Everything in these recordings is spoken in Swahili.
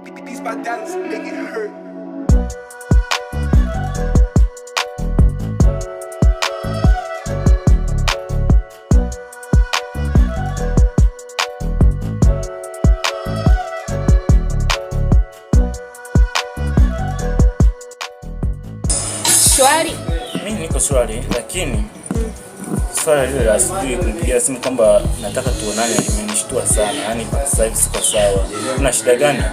These bad dance make it hurt. Shwari. Mimi niko shwari, lakini swala lile la asubuhi kumpigia simu kwamba nataka tuonane limenishtua sana. Yaani sasa hivi siko sawa. Kuna shida gani?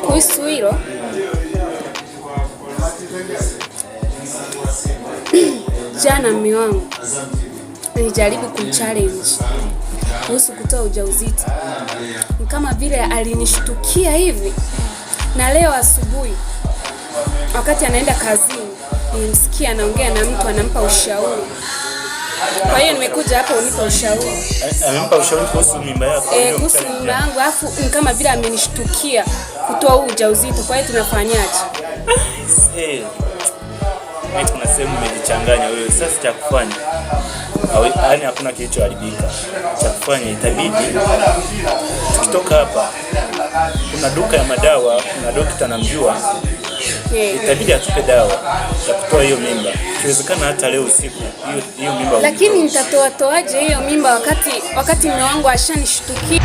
Kuhusu hilo, jana mume wangu nilijaribu kumchallenge kuhusu kutoa ujauzito. Ni kama vile alinishtukia hivi. Na leo asubuhi wakati anaenda kazini nilimsikia anaongea na mtu anampa ushauri. Kwa hiyo nimekuja hapa unipe ushauri. Amempa ushauri kuhusu mimba yako? Kuhusu mimba yangu, afu ni kama vile amenishtukia kutoa ujauzito. Kwa hiyo tunafanyaje? Mimi kuna sehemu umejichanganya wewe. Sasa cha kufanya, yaani hakuna kilichoharibika. Cha kufanya itabidi tukitoka hapa, kuna duka ya madawa, kuna daktari anamjua. Itabidi atupe dawa ya kutoa hiyo mimba. Ikiwezekana hata leo usiku hiyo mimba. Lakini nitatoaje hiyo mimba wakati mume wangu ashanishtukia?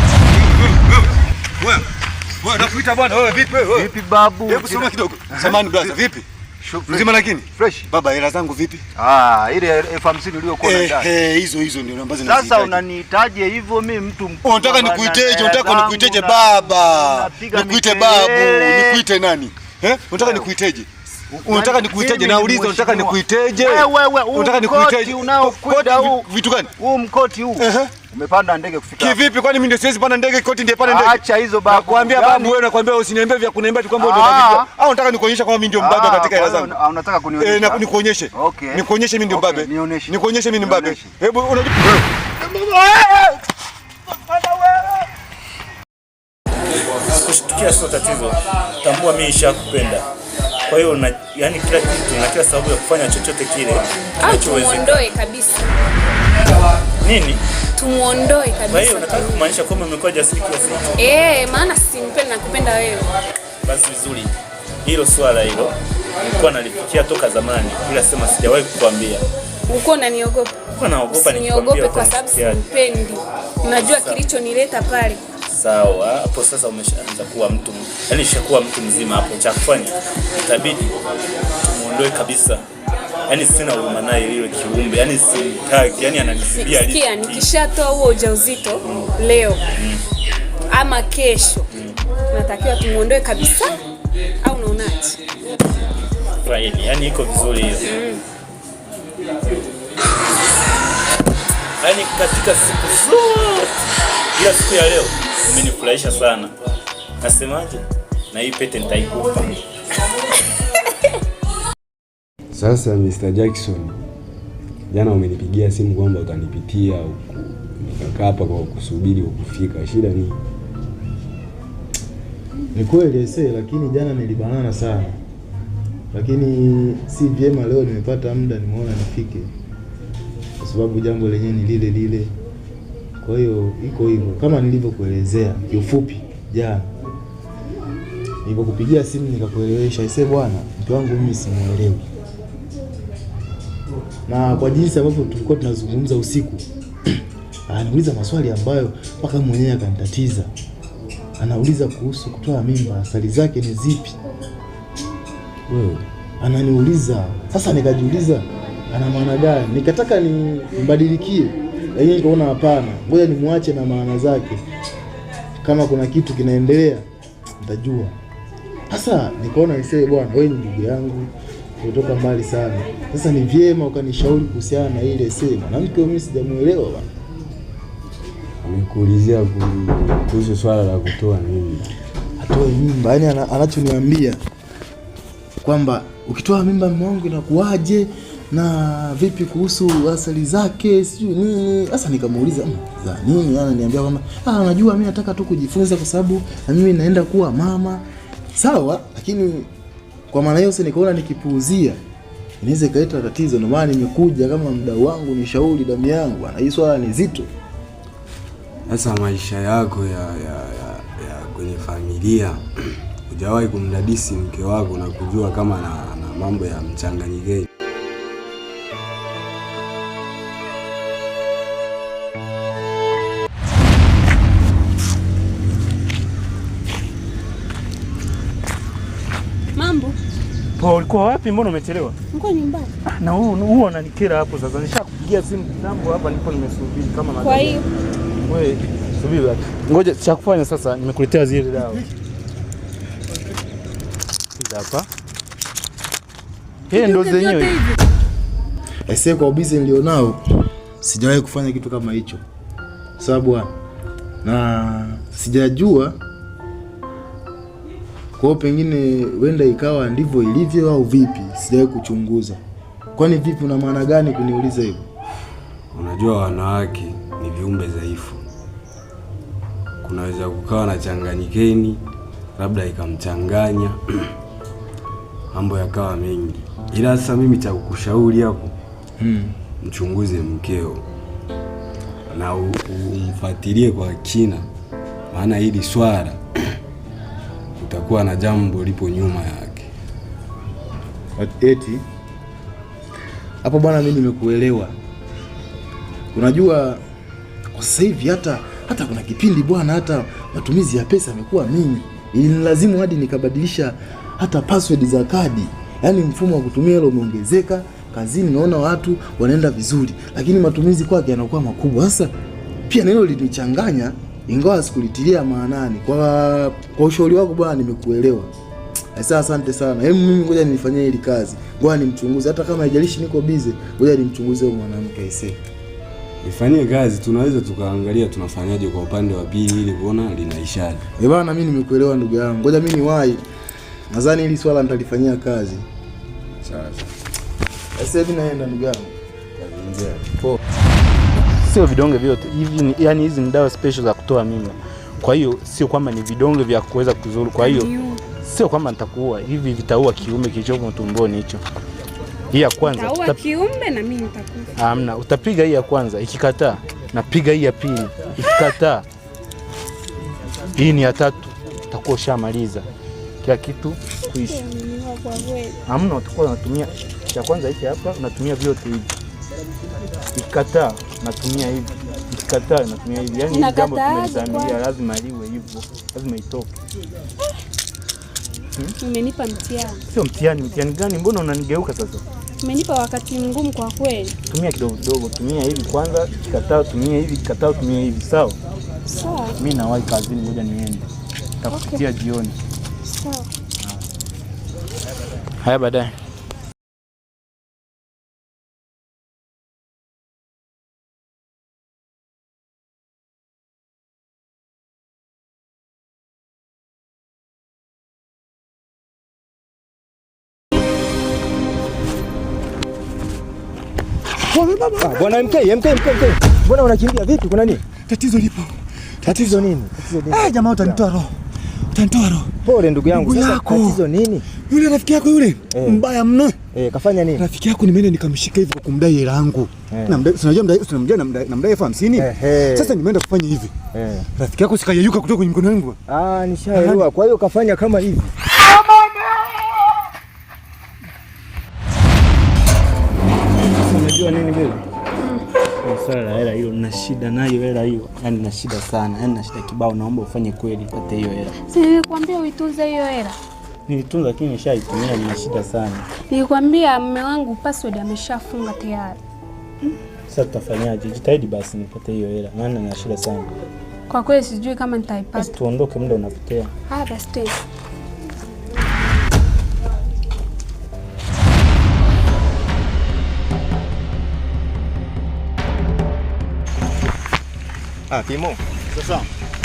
Wewe nakuita bwana, wewe vipi wewe? Vipi babu? Hebu soma kidogo. Samani brother, vipi? Mzima lakini? Fresh. Baba, hela zangu vipi? Ile 50 uliyokuwa unataka. Hizo ndio ambazo nazihitaji. Sasa unanihitaje hivyo mimi mtu mkubwa? Unataka nikuiteje? Unataka nikuiteje baba? Nikuite babu, nikuite nani? Unataka nikuiteje? Unataka nikuiteje? Nauliza unataka nikuiteje? Wewe unataka nikuiteje? Unaokuja huu vitu gani? Huu mkoti huu. Umepanda ndege kufika. Kivipi? Kwani mimi ndio siwezi panda ndege, koti ndiye panda ndege? Acha hizo babu. Nakwambia babu, wewe nakwambia usiniambie vya kuniambia tu kwamba ndio unavijua. Au unataka nikuonyesha kwamba mimi ndio mbabe katika hela zangu? Unataka kunionyesha? Na nikuonyeshe. Nikuonyeshe mimi ndio mbabe. Nikuonyeshe mimi ni mbabe. Hebu unajua. Kushtukia sio tatizo. Tambua mimi nishakupenda. Kwa hiyo yani kila kitu na kila sababu ya kufanya chochote kile kinachowezekana. Tumuondoe kabisa. Nini? Tumuondoe kabisa. Kwa hiyo nataka kumaanisha kwamba umekuwa jasiri kiasi hicho. Maana simpendi na kupenda wewe. Basi vizuri. Hilo swala hilo nilikuwa nalifikia toka zamani, ila sema sijawahi kukuambia. Uko unaniogopa? Uko naogopa nikwambie kwa sababu simpendi. Unajua kilichonileta pale. Sawa, hapo sasa umeshaanza kuwa mtu. Yaani ushakuwa mtu mzima hapo. Cha kufanya itabidi muondoe kabisa. Yaani sina huruma naye ile kiumbe. Yaani simtaki. Yaani ananisibia hivi. Sikia, nikishatoa huo ujauzito leo ama kesho natakiwa tumuondoe kabisa au unaonaje? Friday, yaani iko vizuri hiyo. Yaani katika siku zote ila siku ya leo umenifurahisha sana. Nasemaje? Na hii pete nitaikupa. Sasa Mr. Jackson, jana umenipigia simu kwamba utanipitia huku. Nikakaa hapa kwa kusubiri ukufika. Shida ni? Ni kweli lakini jana nilibanana sana. Lakini si vyema leo nimepata muda nimeona nifike. Kwa sababu jambo lenyewe ni lile. Kwa hiyo iko hivyo kama nilivyokuelezea kiufupi jana. Nilipokupigia simu nikakuelewesha bwana, mtu wangu mimi simuelewi. Na kwa jinsi ambavyo tulikuwa tunazungumza usiku, anauliza maswali ambayo mpaka mwenyewe akanitatiza. Anauliza kuhusu kutoa mimba, asali zake ni zipi? Wewe ananiuliza. Sasa nikajiuliza ana maana gani? Nikataka nimbadilikie. Lakini nikaona hapana. Ngoja nimwache na maana zake. Kama kuna kitu kinaendelea nitajua. Sasa nikaona bwana, wewe ni ndugu yangu kutoka mbali sana. Sasa ni vyema ukanishauri kuhusiana na ile mwanamke mimi sijamuelewa bwana. Amekuulizia kuhusu swala la kutoa mimba. Atoe mimba, yani anachoniambia kwamba ukitoa mimba mume wangu inakuaje na vipi kuhusu asali zake sijui nini. Sasa nikamuuliza za nini, ananiambia kwamba unajua mimi nataka tu kujifunza kwa sababu na mimi naenda kuwa mama. Sawa, lakini kwa maana hiyo sasa nikaona nikipuuzia inaweza ikaleta tatizo. Ndio maana nimekuja kama mdau wangu nishauri damu yangu bwana, hii swala ni zito. Sasa maisha yako kwenye familia hujawahi kumdadisi mke wako na kujua kama na mambo ya mchanganyikeni. Mambo? Po, ulikuwa wapi? Mbona umechelewa? Niko nyumbani. Na huo unanikera hapo sasa. Nishakupigia simu kitambo hapa nipo nimesubiri kama kwa hiyo wewe subiri basi. Ngoja cha kufanya sasa nimekuletea zile dawa. Hizi hapa. Ndo zenyewe. Aisee, kwa ubizi nilionao sijawahi kufanya kitu kama hicho. Sababu na sijajua kwa pengine wenda ikawa ndivyo ilivyo au vipi, sijawahi kuchunguza. Kwani vipi, una maana gani kuniuliza hivyo? Unajua wanawake ni viumbe dhaifu. Kunaweza kukawa na changanyikeni, labda ikamchanganya mambo yakawa mengi. Ila sasa mimi cha kukushauri hapo, mchunguze mkeo na umfuatilie kwa kina, maana hili swala utakuwa na jambo lipo nyuma yake. Eti hapo bwana, mimi nimekuelewa. Unajua kwa sasa hivi hata kuna kipindi bwana, hata matumizi ya pesa yamekuwa mengi. Ilinilazimu hadi nikabadilisha hata password za kadi. Yaani mfumo wa kutumia hilo umeongezeka. Kazini naona watu wanaenda vizuri, lakini matumizi kwake yanakuwa makubwa. Sasa pia neno linichanganya, ingawa sikulitilia maanani. Kwa ushauri wako bwana, nimekuelewa. Sasa asante sana. Mimi ngoja nifanyie hili kazi. Ngoja nimchunguze, hata kama haijalishi niko busy, ngoja nimchunguze huyo mwanamke aisee. Nifanyie kazi, tunaweza tukaangalia tunafanyaje kwa upande wa pili ili kuona linaishaje. Bwana, mimi nimekuelewa ndugu yangu. Ngoja mimi niwahi. Nadhani hili swala nitalifanyia kazi. Sawa. Sasa hivi naenda ndugu yangu. Poa. Sio vidonge vyote hivi, yani hizi ni dawa special za kutoa mimba. Kwa hiyo sio kwamba ni vidonge vya kuweza kuzuru. Kwa hiyo sio kwamba nitakuua. Hivi vitaua kiume kilichopo tumboni hicho. Hii ya kwanza utaua kiumbe na mimi nitakufa. Hamna, utapiga hii ya kwanza, ikikataa napiga hii ya pili. Ikikataa hii ni ya tatu, utakuwa ushamaliza kila kitu kuishi. Hamna, utakuwa unatumia ya kwanza hiki hapa, unatumia vyote hivi. Ikikataa natumia hivi. Ikikataa natumia hivi. Yaani ni jambo tumezamilia, lazima liwe hivyo. Lazima itoke. Umenipa mtihani. Sio mtihani. Mtihani gani? Mbona unanigeuka sasa? Umenipa wakati mgumu kwa kweli. Tumia kidogo kidogo, tumia hivi kwanza, ikikataa tumia hivi, ikikataa tumia hivi, sawa? Sawa. Mimi nawahi kazini, ngoja niende. Nitakupitia jioni. Sawa. Haya baadaye. Bwana MK. Mbona unakimbia vipi? Kuna nini? Tatizo lipo. Tatizo nini? Jamaa utanitoa roho. Pole ndugu yangu. Sasa tatizo nini? Yule rafiki yako yule mbaya mno. Kafanya nini? Rafiki yako nimeenda nikamshika hivyo kwa kumdai hela yangu. Unajua namdai elfu 50. Sasa nimeenda kufanya hivi. Rafiki yako sikayeyuka kutoka kwenye mkono wangu. Nishaelewa. Kwa hiyo kafanya kama hivi. Unajua nini vile? Swala la hela hiyo nina shida nayo, hela hiyo. Yaani nina shida sana. Yaani nina shida kibao, naomba ufanye kweli upate hiyo hela. Si nilikwambia uitunze hiyo hela? Nilitunza lakini nishaitumia, nina shida sana. Nilikwambia mume wangu password ameshafunga tayari. Sasa tutafanyaje? Jitahidi basi nipate hiyo hela. Maana nina shida sana. Kwa kweli sijui kama nitaipata. Basi tuondoke, muda unapotea. Basi tena. Timo. Sasa.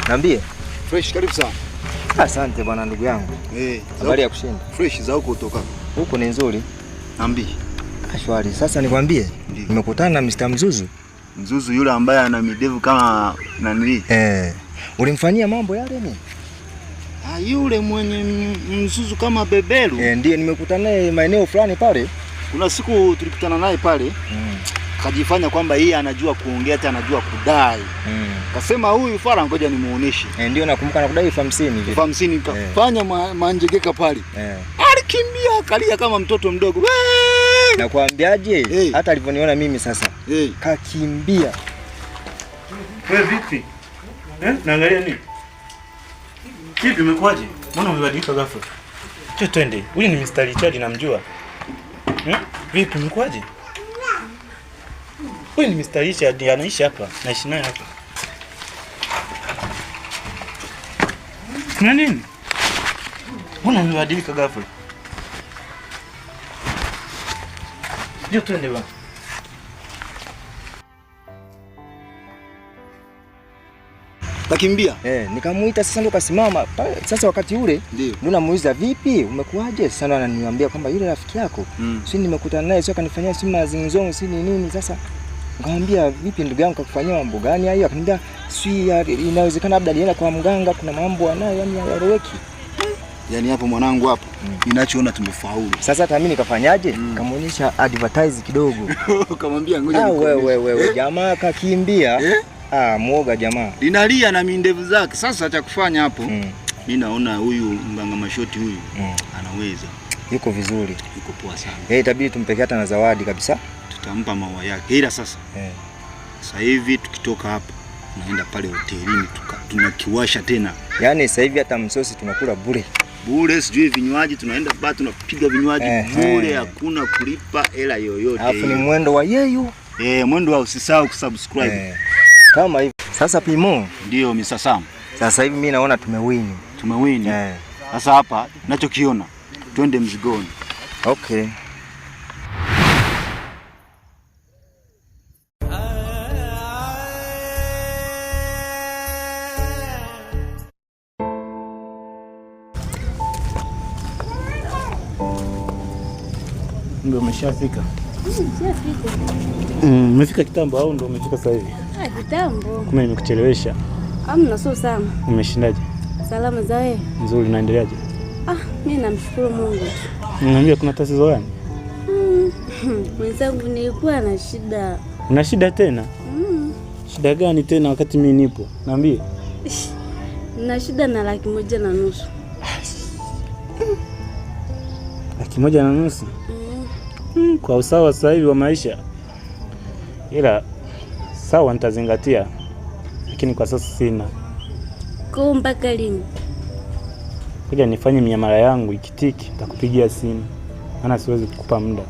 Niambie. Fresh, karibu sana. Asante bwana ndugu yangu. Habari ya kushinda. Fresh za huko kutoka. Huko ni nzuri. Niambie. Shwari. Sasa nikwambie, nimekutana na Mr. Mzuzu yule ambaye ana midevu kama nanili. Ulimfanyia mambo yale ni? Yule mwenye mzuzu kama beberu. Ndiye nimekutana naye maeneo fulani pale. Kuna siku tulikutana naye pale. kajifanya kwamba yeye anajua kuongea hata anajua kudai. Kasema huyu fara ngoja nimuoneshe. Ndio nakumbuka na kudai 50 hivi. 50 kafanya manjegeka pale. Alikimbia kalia kama mtoto mdogo. Nakwambiaje? Hata alivyoniona mimi sasa. Kakimbia. Wewe vipi? Naangalia nini? Kipi umekwaje? Mbona umebadilika ghafla? Twende. Huyu ni Mr. Richard namjua. Vipi umekwaje? Huyu ni Mr. Richard anaishi hapa. Naishi naye hapa. Kuna nini? Mbona umebadilika ghafla? Ndio twende bwana. Kakimbia. Nikamuita sasa ndo kasimama. Sasa wakati ule ndio namuuliza vipi? Umekuaje? Sasa ananiambia kwamba yule rafiki yako. Si nimekutana naye sio kanifanyia simu mazinzongo si nini sasa. Nikamwambia vipi ndugu yangu kakufanyia mambo gani hayo? Akaniambia si inawezekana labda alienda kwa mganga kuna mambo anayo yani haeleweki. Yaani hapo mwanangu hapo ninachoona tumefaulu. Sasa hata mimi nikafanyaje? Kamuonyesha advertise kidogo. Kamwambia ngoja wewe jamaa kakimbia. Muoga jamaa. Linalia na mindevu zake. Sasa cha kufanya hapo mimi naona huyu Mganga Mashoti huyu anaweza. Yuko vizuri. Yuko poa sana. Itabidi tumpeke hata na zawadi kabisa. Tutampa maua yake. Ila sasa sasa hivi tukitoka hapa tunaenda pale hotelini tunakiwasha tena. Yaani sasa hivi hata msosi tunakula bure. Bure sijui vinywaji tunaenda baa tunapiga vinywaji bure hakuna kulipa hela yoyote. Alafu ni mwendo wa yeyu. Mwendo wa usisahau kusubscribe. Kama hivi. Sasa Pimo ndio Mr. Sam. Sasa hivi mimi naona tumewini. Sasa hapa ninachokiona twende mzigoni. Okay. Ndio umeshafika? Umefika kitambo au ndio umefika sasa hivi? Kitambo. Kama nimekuchelewesha. Hamna sio sana. Umeshindaje? Salama za wewe? Nzuri, naendeleaje? Mimi namshukuru Mungu. Niambia kuna tatizo gani? Mwenzangu nilikuwa na shida. Una shida tena? Shida gani tena wakati mimi nipo? Niambie. Na shida na 1,500,000. 1,500,000? Kwa usawa sasa hivi wa maisha. Ila sawa nitazingatia. Lakini kwa sasa sina. Kwa mpaka lini? Kuja nifanye miamala yangu ikitiki nitakupigia simu. Maana siwezi kukupa muda.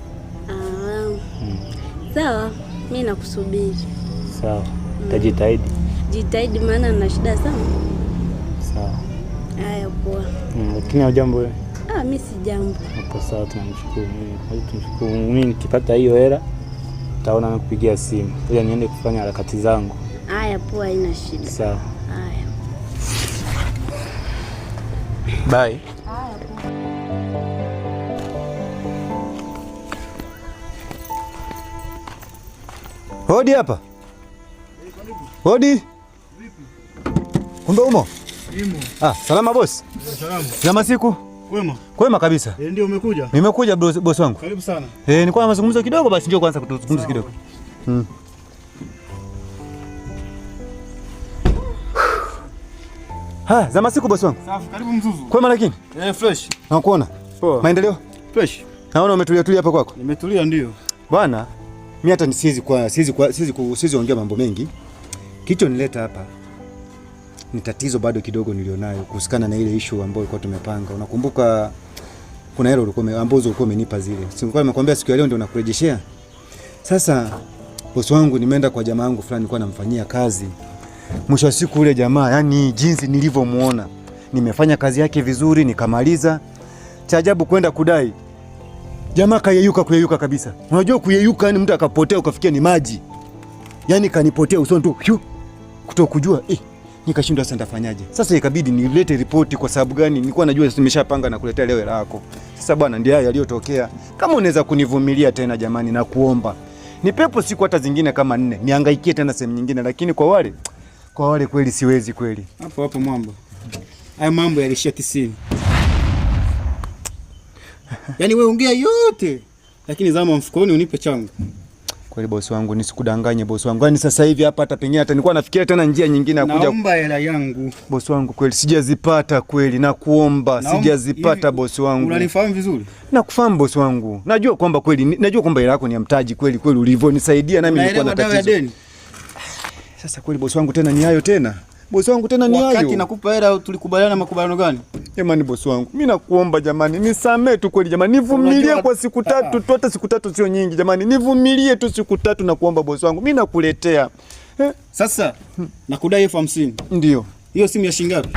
Sawa, mimi nakusubiri. Sawa. Tajitahidi. Jitahidi maana nina shida sana. Sawa. Haya poa. Lakini hujambo wewe? Mimi si jambo. Hapo sawa, tunamshukuru Mungu. Tunamshukuru mimi nikipata hiyo hela nitaona nakupigia simu. Ngoja niende kufanya harakati zangu. Haya poa, haina shida. Sawa. Haya. Bye. Haya poa. Hodi hapa. Hodi. Vipi? Kumbe umo? Imo. Salama boss. Salama. Salama siku? Kwema. Kwema kabisa. Ndio umekuja? Nimekuja boss wangu. Karibu sana. Nilikuwa na mazungumzo kidogo basi njoo kwanza kutuzungumza kidogo. Zama siku boss wangu. Safi, karibu Mzuzu. Kwema lakini? Fresh. Nakuona. Poa. Maendeleo? Fresh. Naona umetulia hapa kwako. Nimetulia ndio. Bwana, mimi hata siwezi ongea mambo mengi. Kicho nileta hapa ni tatizo bado kidogo nilionayo kuhusikana na ile issue ambayo ilikuwa tumepanga. Unakumbuka kuna hilo ulikuwa umenipa zile. Sikuwa nimekwambia siku ya leo ndio nakurejeshea. Sasa bosi wangu nimeenda kwa jamaa wangu fulani nilikuwa namfanyia kazi. Mwisho wa siku ule jamaa, yani jinsi nilivyomuona, nimefanya kazi yake vizuri nikamaliza. Cha ajabu kwenda kudai. Jamaa kuyeyuka kabisa. Unajua kuyeyuka yani mtu akapotea ukafikia ni maji. Yani kanipotea usoni tu. Kutokujua nikashindwa sasa nitafanyaje. Sasa ikabidi nilete ripoti kwa sababu gani? Nilikuwa najua nimeshapanga na kuletea leo hela yako. Sasa bwana ndio haya yaliyotokea. Kama unaweza kunivumilia tena jamani na kuomba. Nipepo siku hata zingine kama 4. Nihangaikie tena sehemu nyingine lakini kwa wale kweli siwezi kweli. Hapo mambo. Haya mambo yalishia 90. Yaani wewe ongea yote lakini zama mfukoni unipe changu. Kweli bosi wangu, nisikudanganye bosi wangu. Yaani sasa hivi hapa hata pengine hata nilikuwa nafikiria tena njia nyingine ya kuja. Naomba hela yangu. Bosi wangu kweli sijazipata kweli, na kuomba sijazipata bosi wangu. Unanifahamu vizuri? Nakufahamu bosi wangu. Najua kwamba kweli, najua kwamba hela yako ni ya mtaji kweli kweli ulivyonisaidia nami nilikuwa na tatizo. Sasa kweli bosi wangu tena ni hayo tena. Bosi wangu tena ni hayo. Wakati nakupa hela tulikubaliana makubaliano gani? Jamani bosi wangu, mimi nakuomba jamani, nisamee tu kweli jamani, nivumilie kwa siku 3 tu, hata siku 3 sio nyingi jamani, nivumilie tu siku 3 na kuomba bosi wangu, mimi nakuletea. Sasa nakudai 50,000. Ndio. Hiyo simu ya shilingi ngapi?